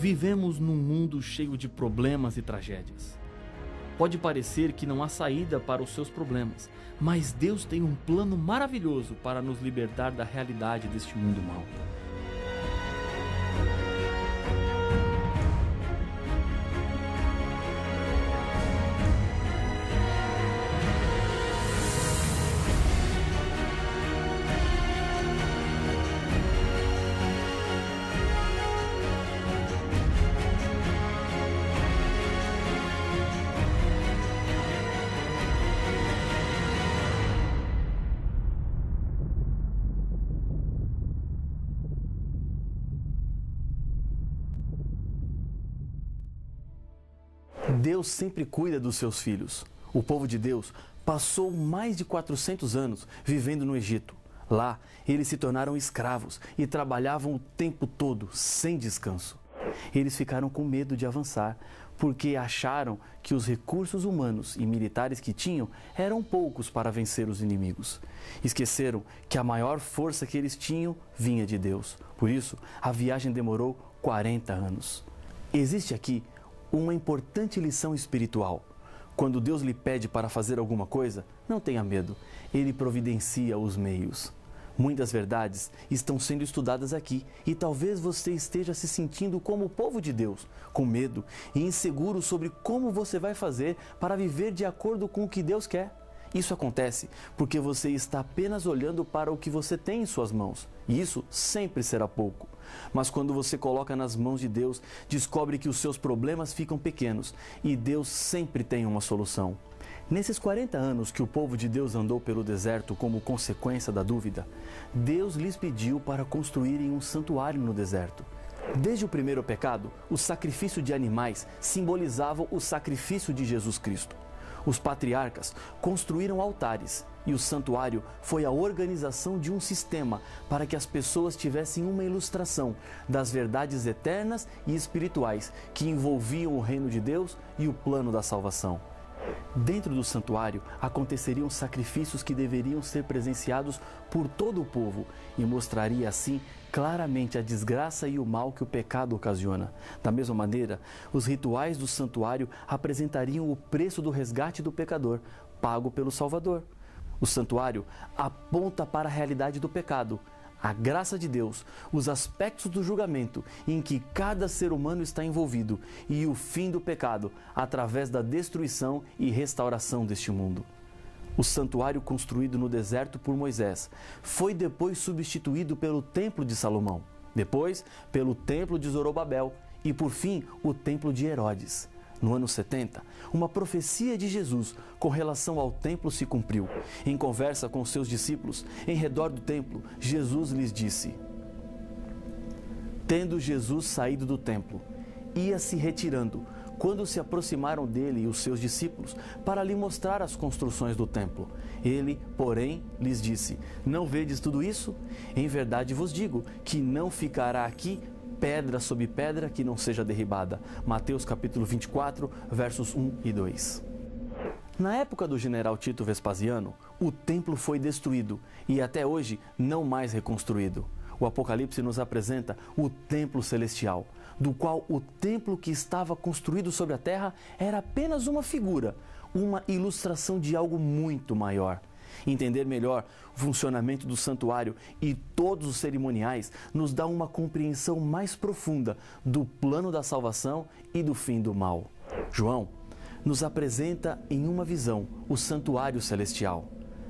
Vivemos num mundo cheio de problemas e tragédias. Pode parecer que não há saída para os seus problemas, mas Deus tem um plano maravilhoso para nos libertar da realidade deste mundo mau. Deus sempre cuida dos seus filhos. O povo de Deus passou mais de 400 anos vivendo no Egito. Lá, eles se tornaram escravos e trabalhavam o tempo todo, sem descanso. Eles ficaram com medo de avançar, porque acharam que os recursos humanos e militares que tinham eram poucos para vencer os inimigos. Esqueceram que a maior força que eles tinham vinha de Deus. Por isso, a viagem demorou 40 anos. Existe aqui uma importante lição espiritual. Quando Deus lhe pede para fazer alguma coisa, não tenha medo. Ele providencia os meios. Muitas verdades estão sendo estudadas aqui e talvez você esteja se sentindo como o povo de Deus, com medo e inseguro sobre como você vai fazer para viver de acordo com o que Deus quer. Isso acontece porque você está apenas olhando para o que você tem em suas mãos, e isso sempre será pouco. Mas quando você coloca nas mãos de Deus, descobre que os seus problemas ficam pequenos e Deus sempre tem uma solução. Nesses 40 anos que o povo de Deus andou pelo deserto como consequência da dúvida, Deus lhes pediu para construírem um santuário no deserto. Desde o primeiro pecado, o sacrifício de animais simbolizava o sacrifício de Jesus Cristo. Os patriarcas construíram altares e o santuário foi a organização de um sistema para que as pessoas tivessem uma ilustração das verdades eternas e espirituais que envolviam o reino de Deus e o plano da salvação. Dentro do santuário aconteceriam sacrifícios que deveriam ser presenciados por todo o povo e mostraria assim claramente a desgraça e o mal que o pecado ocasiona. Da mesma maneira, os rituais do santuário apresentariam o preço do resgate do pecador, pago pelo Salvador. O santuário aponta para a realidade do pecado, a graça de Deus, os aspectos do julgamento em que cada ser humano está envolvido e o fim do pecado através da destruição e restauração deste mundo. O santuário construído no deserto por Moisés foi depois substituído pelo Templo de Salomão, depois pelo Templo de Zorobabel e por fim o Templo de Herodes. No ano 70, uma profecia de Jesus com relação ao templo se cumpriu. Em conversa com seus discípulos, em redor do templo, Jesus lhes disse: Tendo Jesus saído do templo, ia se retirando, quando se aproximaram dele e os seus discípulos para lhe mostrar as construções do templo. Ele, porém, lhes disse: Não vedes tudo isso? Em verdade vos digo que não ficará aqui pedra sobre pedra que não seja derribada. Mateus capítulo 24, versos 1 e 2. Na época do general Tito Vespasiano, o templo foi destruído e até hoje não mais reconstruído. O Apocalipse nos apresenta o templo celestial, do qual o templo que estava construído sobre a terra era apenas uma figura, uma ilustração de algo muito maior. Entender melhor o funcionamento do santuário e todos os cerimoniais nos dá uma compreensão mais profunda do plano da salvação e do fim do mal. João nos apresenta em uma visão o santuário celestial.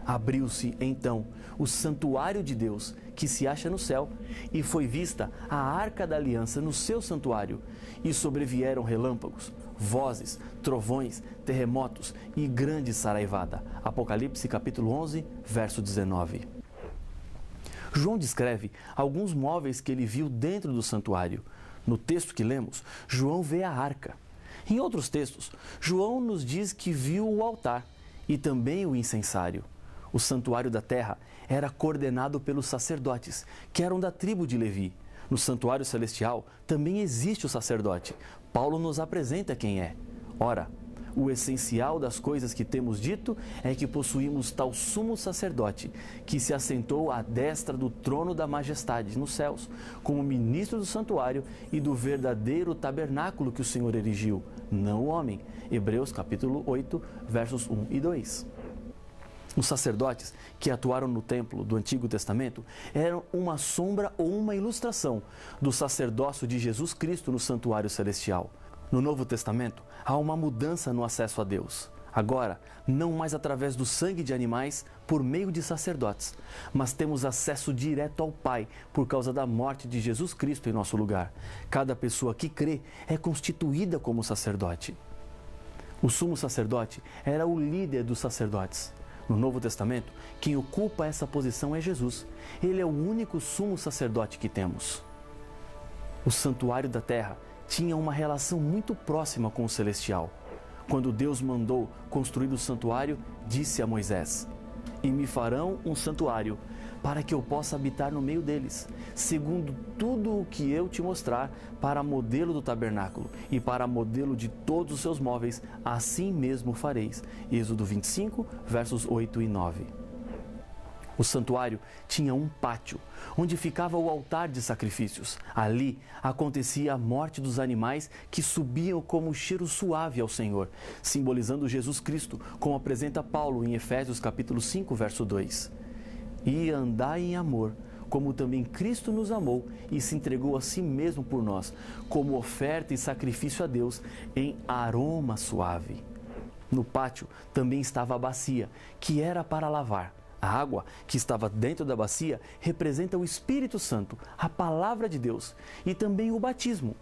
Abriu-se, então, o santuário de Deus, que se acha no céu, e foi vista a arca da aliança no seu santuário, e sobrevieram relâmpagos, vozes, trovões, terremotos e grande saraivada. Apocalipse capítulo 11, verso 19. João descreve alguns móveis que ele viu dentro do santuário. No texto que lemos, João vê a arca. Em outros textos, João nos diz que viu o altar e também o incensário. O santuário da terra era coordenado pelos sacerdotes, que eram da tribo de Levi. No santuário celestial também existe o sacerdote. Paulo nos apresenta quem é. Ora, O essencial das coisas que temos dito é que possuímos tal sumo sacerdote, que se assentou à destra do trono da majestade nos céus, como ministro do santuário e do verdadeiro tabernáculo que o Senhor erigiu, não o homem. Hebreus capítulo 8, versos 1 e 2. Os sacerdotes que atuaram no templo do Antigo Testamento eram uma sombra ou uma ilustração do sacerdócio de Jesus Cristo no santuário celestial. No Novo Testamento, há uma mudança no acesso a Deus. Agora, não mais através do sangue de animais por meio de sacerdotes, mas temos acesso direto ao Pai por causa da morte de Jesus Cristo em nosso lugar. Cada pessoa que crê é constituída como sacerdote. O sumo sacerdote era o líder dos sacerdotes. No Novo Testamento, quem ocupa essa posição é Jesus. Ele é o único sumo sacerdote que temos. O santuário da terra tinha uma relação muito próxima com o celestial. Quando Deus mandou construir o santuário, disse a Moisés: "E me farão um santuário, para que eu possa habitar no meio deles, segundo tudo o que eu te mostrar, para modelo do tabernáculo e para modelo de todos os seus móveis, assim mesmo fareis." Êxodo 25, versos 8 e 9. O santuário tinha um pátio, onde ficava o altar de sacrifícios. Ali acontecia a morte dos animais que subiam como um cheiro suave ao Senhor, simbolizando Jesus Cristo, como apresenta Paulo em Efésios capítulo 5, verso 2. "E andai em amor, como também Cristo nos amou e se entregou a si mesmo por nós, como oferta e sacrifício a Deus em aroma suave." No pátio também estava a bacia, que era para lavar. A água que estava dentro da bacia representa o Espírito Santo, a palavra de Deus, e também o batismo.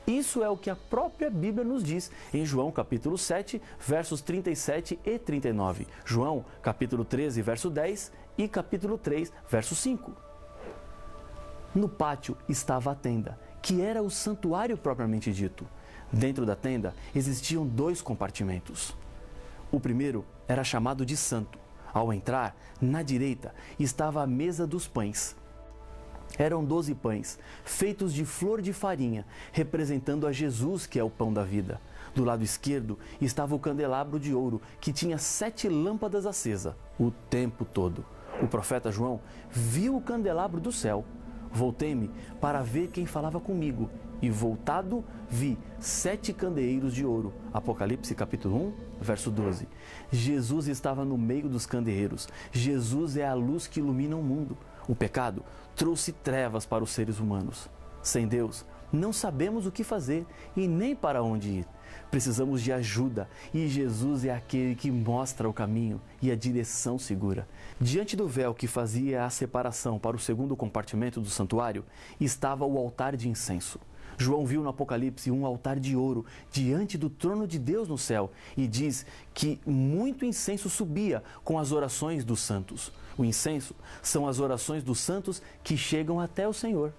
Isso é o que a própria Bíblia nos diz em João capítulo 7, versos 37 e 39. João capítulo 13, verso 10 e capítulo 3, verso 5. No pátio estava a tenda, que era o santuário propriamente dito. Dentro da tenda existiam 2 compartimentos. O primeiro era chamado de santo. Ao entrar, na direita, estava a mesa dos pães. Eram 12 pães, feitos de flor de farinha, representando a Jesus, que é o pão da vida. Do lado esquerdo estava o candelabro de ouro, que tinha 7 lâmpadas acesas, o tempo todo. O profeta João viu o candelabro do céu. Voltei-me para ver quem falava comigo, e voltado vi 7 candeeiros de ouro. Apocalipse capítulo 1, verso 12. Jesus estava no meio dos candeeiros. Jesus é a luz que ilumina o mundo. O pecado trouxe trevas para os seres humanos. Sem Deus, não sabemos o que fazer e nem para onde ir. Precisamos de ajuda e Jesus é aquele que mostra o caminho e a direção segura. Diante do véu que fazia a separação para o segundo compartimento do santuário, estava o altar de incenso. João viu no Apocalipse um altar de ouro diante do trono de Deus no céu e diz que muito incenso subia com as orações dos santos. O incenso são as orações dos santos que chegam até o Senhor.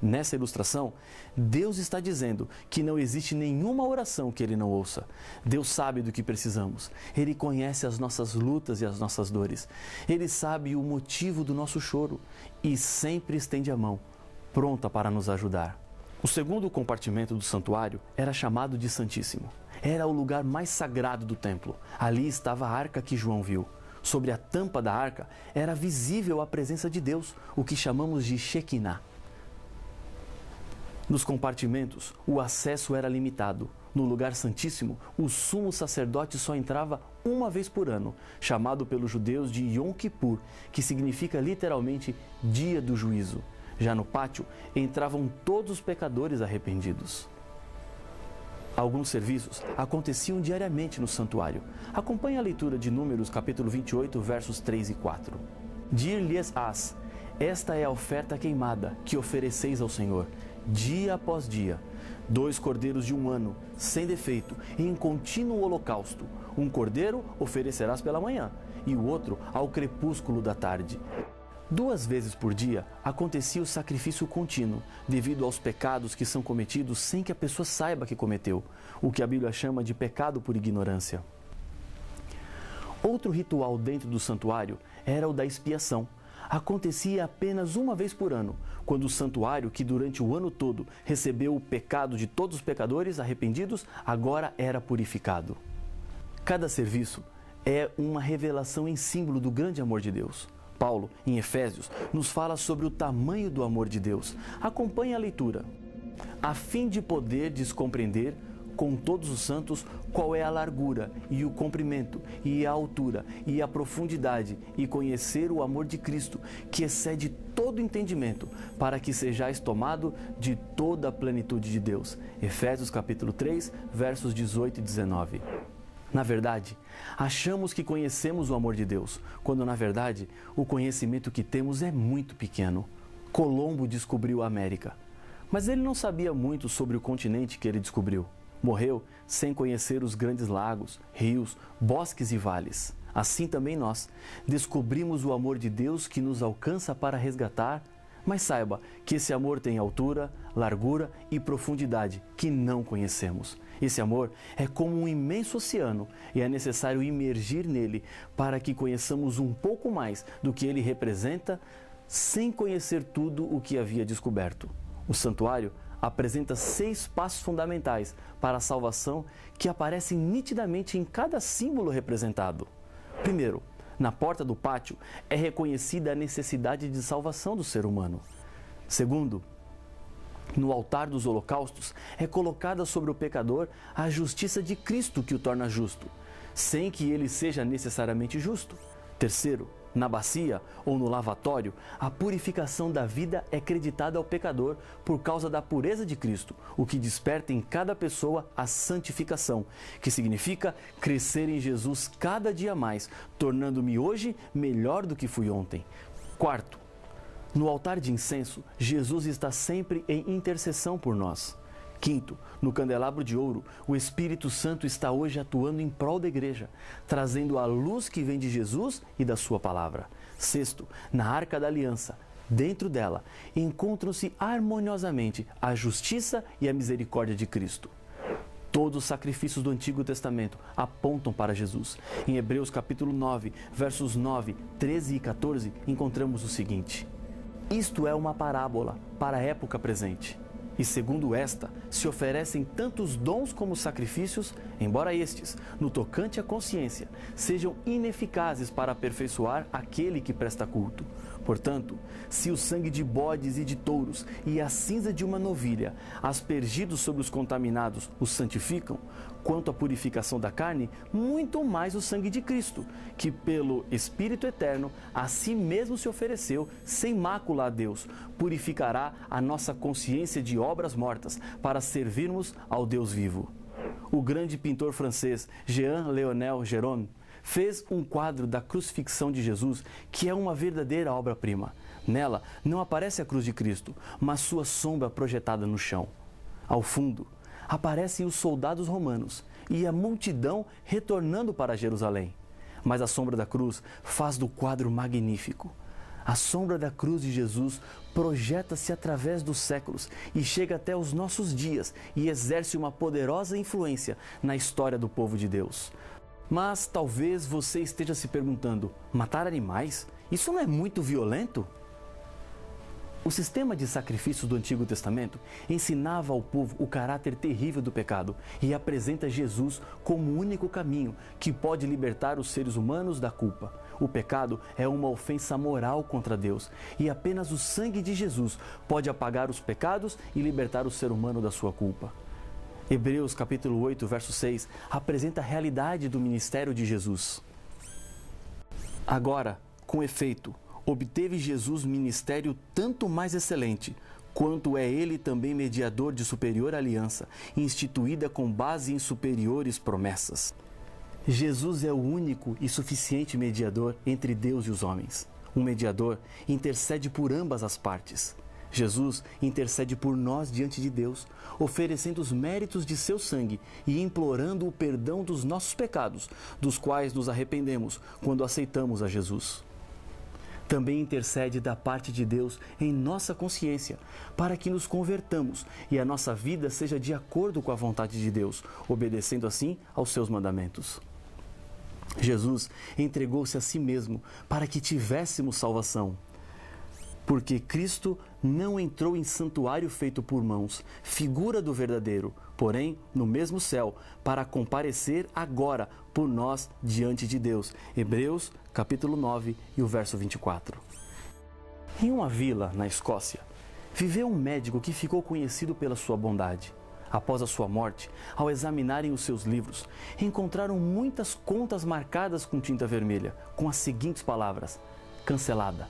Nessa ilustração, Deus está dizendo que não existe nenhuma oração que Ele não ouça. Deus sabe do que precisamos. Ele conhece as nossas lutas e as nossas dores. Ele sabe o motivo do nosso choro e sempre estende a mão, pronta para nos ajudar. O segundo compartimento do santuário era chamado de Santíssimo. Era o lugar mais sagrado do templo. Ali estava a arca que João viu. Sobre a tampa da arca era visível a presença de Deus, o que chamamos de Shekinah. Nos compartimentos, o acesso era limitado. No lugar santíssimo, o sumo sacerdote só entrava uma vez por ano, chamado pelos judeus de Yom Kippur, que significa literalmente Dia do Juízo. Já no pátio, entravam todos os pecadores arrependidos. Alguns serviços aconteciam diariamente no santuário. Acompanhe a leitura de Números capítulo 28, versos 3 e 4. Dir-lhes-ás: esta é a oferta queimada que ofereceis ao Senhor, dia após dia. 2 cordeiros de 1 ano, sem defeito, em contínuo holocausto. 1 cordeiro oferecerás pela manhã, e o outro ao crepúsculo da tarde. 2 vezes por dia acontecia o sacrifício contínuo, devido aos pecados que são cometidos sem que a pessoa saiba que cometeu, o que a Bíblia chama de pecado por ignorância. Outro ritual dentro do santuário era o da expiação. Acontecia apenas uma vez por ano, quando o santuário, que durante o ano todo recebeu o pecado de todos os pecadores arrependidos, agora era purificado. Cada serviço é uma revelação em símbolo do grande amor de Deus. Paulo, em Efésios, nos fala sobre o tamanho do amor de Deus. Acompanhe a leitura. A fim de poder descompreender com todos os santos qual é a largura e o comprimento e a altura e a profundidade, e conhecer o amor de Cristo, que excede todo entendimento, para que sejais tomado de toda a plenitude de Deus. Efésios capítulo 3, versos 18 e 19. Na verdade, achamos que conhecemos o amor de Deus, quando na verdade o conhecimento que temos é muito pequeno. Colombo descobriu a América, mas ele não sabia muito sobre o continente que ele descobriu. Morreu sem conhecer os grandes lagos, rios, bosques e vales. Assim também nós descobrimos o amor de Deus que nos alcança para resgatar, mas saiba que esse amor tem altura, largura e profundidade que não conhecemos. Esse amor é como um imenso oceano e é necessário imergir nele para que conheçamos um pouco mais do que ele representa, sem conhecer tudo o que havia descoberto. O santuário apresenta 6 passos fundamentais para a salvação que aparecem nitidamente em cada símbolo representado. Primeiro, na porta do pátio é reconhecida a necessidade de salvação do ser humano. Segundo, no altar dos holocaustos é colocada sobre o pecador a justiça de Cristo que o torna justo, sem que ele seja necessariamente justo. Terceiro, na bacia ou no lavatório, a purificação da vida é creditada ao pecador por causa da pureza de Cristo, o que desperta em cada pessoa a santificação, que significa crescer em Jesus cada dia mais, tornando-me hoje melhor do que fui ontem. Quarto, no altar de incenso, Jesus está sempre em intercessão por nós. Quinto, no candelabro de ouro, o Espírito Santo está hoje atuando em prol da igreja, trazendo a luz que vem de Jesus e da sua palavra. Sexto, na Arca da Aliança, dentro dela, encontram-se harmoniosamente a justiça e a misericórdia de Cristo. Todos os sacrifícios do Antigo Testamento apontam para Jesus. Em Hebreus capítulo 9, versos 9, 13 e 14, encontramos o seguinte: isto é uma parábola para a época presente. E segundo esta, se oferecem tantos dons como sacrifícios, embora estes, no tocante à consciência, sejam ineficazes para aperfeiçoar aquele que presta culto. Portanto, se o sangue de bodes e de touros e a cinza de uma novilha, aspergidos sobre os contaminados, os santificam, quanto à purificação da carne, muito mais o sangue de Cristo, que pelo Espírito Eterno a si mesmo se ofereceu sem mácula a Deus, purificará a nossa consciência de obras mortas para servirmos ao Deus vivo. O grande pintor francês Jean-Léonel Gérôme fez um quadro da crucifixão de Jesus que é uma verdadeira obra-prima. Nela não aparece a cruz de Cristo, mas sua sombra projetada no chão. Ao fundo, aparecem os soldados romanos e a multidão retornando para Jerusalém. Mas a sombra da cruz faz do quadro magnífico. A sombra da cruz de Jesus projeta-se através dos séculos e chega até os nossos dias e exerce uma poderosa influência na história do povo de Deus. Mas talvez você esteja se perguntando: matar animais? Isso não é muito violento? O sistema de sacrifícios do Antigo Testamento ensinava ao povo o caráter terrível do pecado e apresenta Jesus como o único caminho que pode libertar os seres humanos da culpa. O pecado é uma ofensa moral contra Deus e apenas o sangue de Jesus pode apagar os pecados e libertar o ser humano da sua culpa. Hebreus capítulo 8, verso 6, apresenta a realidade do ministério de Jesus. Agora, com efeito, obteve Jesus ministério tanto mais excelente, quanto é ele também mediador de superior aliança, instituída com base em superiores promessas. Jesus é o único e suficiente mediador entre Deus e os homens. Um mediador intercede por ambas as partes. Jesus intercede por nós diante de Deus, oferecendo os méritos de seu sangue e implorando o perdão dos nossos pecados, dos quais nos arrependemos quando aceitamos a Jesus. Também intercede da parte de Deus em nossa consciência, para que nos convertamos e a nossa vida seja de acordo com a vontade de Deus, obedecendo assim aos seus mandamentos. Jesus entregou-se a si mesmo para que tivéssemos salvação. Porque Cristo não entrou em santuário feito por mãos, figura do verdadeiro, porém no mesmo céu, para comparecer agora por nós diante de Deus. Hebreus, capítulo 9 e o verso 24. Em uma vila na Escócia, viveu um médico que ficou conhecido pela sua bondade. Após a sua morte, ao examinarem os seus livros, encontraram muitas contas marcadas com tinta vermelha, com as seguintes palavras: cancelada,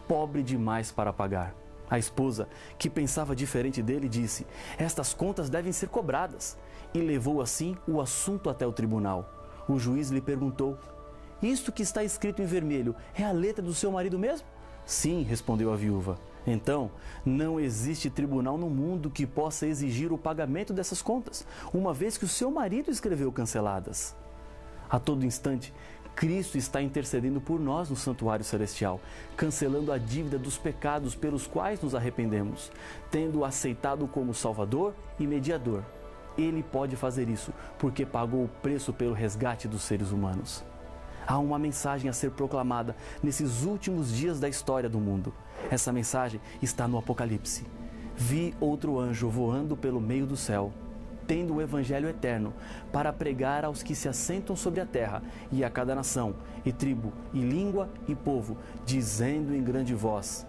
pobre demais para pagar. A esposa, que pensava diferente dele, disse: estas contas devem ser cobradas, e levou assim o assunto até o tribunal. O juiz lhe perguntou: isto que está escrito em vermelho é a letra do seu marido mesmo? Sim, respondeu a viúva. Então, não existe tribunal no mundo que possa exigir o pagamento dessas contas, uma vez que o seu marido escreveu canceladas. A todo instante, Cristo está intercedendo por nós no santuário celestial, cancelando a dívida dos pecados pelos quais nos arrependemos, tendo-o aceitado como Salvador e mediador. Ele pode fazer isso porque pagou o preço pelo resgate dos seres humanos. Há uma mensagem a ser proclamada nesses últimos dias da história do mundo. Essa mensagem está no Apocalipse. Vi outro anjo voando pelo meio do céu, tendo o evangelho eterno, para pregar aos que se assentam sobre a terra, e a cada nação, e tribo, e língua, e povo, dizendo em grande voz: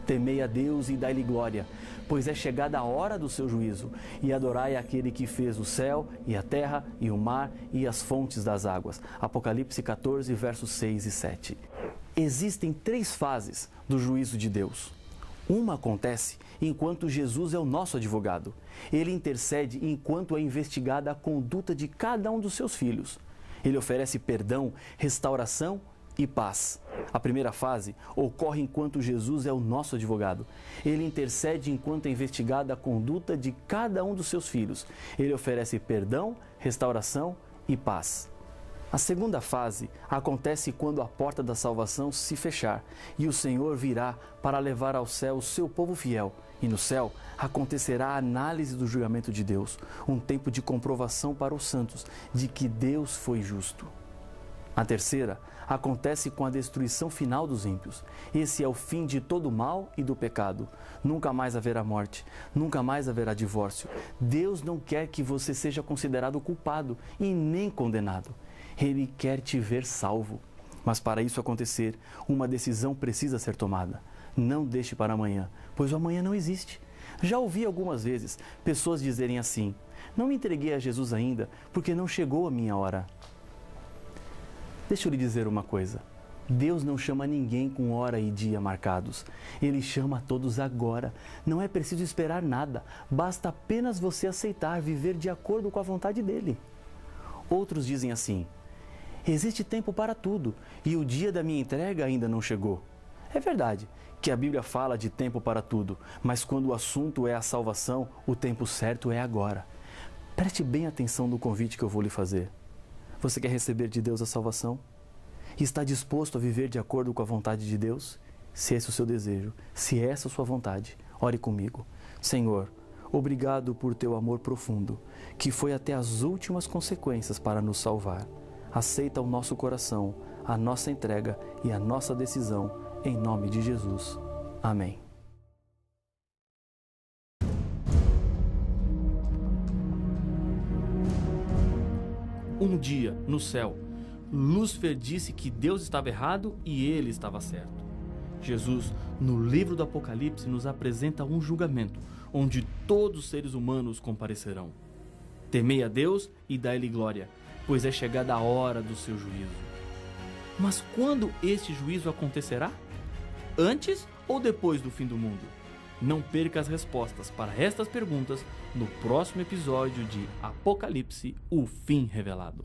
temei a Deus e dai-lhe glória, pois é chegada a hora do seu juízo, e adorai aquele que fez o céu, e a terra, e o mar, e as fontes das águas. Apocalipse 14, versos 6 e 7. Existem 3 fases do juízo de Deus. Uma acontece enquanto Jesus é o nosso advogado. Ele intercede enquanto é investigada a conduta de cada um dos seus filhos. Ele oferece perdão, restauração e paz. A primeira fase ocorre enquanto Jesus é o nosso advogado. Ele intercede enquanto é investigada a conduta de cada um dos seus filhos. Ele oferece perdão, restauração e paz. A segunda fase acontece quando a porta da salvação se fechar e o Senhor virá para levar ao céu o seu povo fiel. E no céu acontecerá a análise do julgamento de Deus, um tempo de comprovação para os santos de que Deus foi justo. A terceira acontece com a destruição final dos ímpios. Esse é o fim de todo o mal e do pecado. Nunca mais haverá morte, nunca mais haverá divórcio. Deus não quer que você seja considerado culpado e nem condenado. Ele quer te ver salvo. Mas para isso acontecer, uma decisão precisa ser tomada. Não deixe para amanhã, pois o amanhã não existe. Já ouvi algumas vezes pessoas dizerem assim: não me entreguei a Jesus ainda, porque não chegou a minha hora. Deixa eu lhe dizer uma coisa. Deus não chama ninguém com hora e dia marcados. Ele chama a todos agora. Não é preciso esperar nada. Basta apenas você aceitar viver de acordo com a vontade dele. Outros dizem assim: existe tempo para tudo e o dia da minha entrega ainda não chegou. É verdade que a Bíblia fala de tempo para tudo, mas quando o assunto é a salvação, o tempo certo é agora. Preste bem atenção no convite que eu vou lhe fazer. Você quer receber de Deus a salvação? E está disposto a viver de acordo com a vontade de Deus? Se esse é o seu desejo, se essa é a sua vontade, ore comigo. Senhor, obrigado por teu amor profundo, que foi até as últimas consequências para nos salvar. Aceita o nosso coração, a nossa entrega e a nossa decisão, em nome de Jesus. Amém. Um dia, no céu, Lúcifer disse que Deus estava errado e ele estava certo. Jesus, no livro do Apocalipse, nos apresenta um julgamento, onde todos os seres humanos comparecerão. Temei a Deus e dai-lhe glória, pois é chegada a hora do seu juízo. Mas quando este juízo acontecerá? Antes ou depois do fim do mundo? Não perca as respostas para estas perguntas no próximo episódio de Apocalipse, o fim revelado.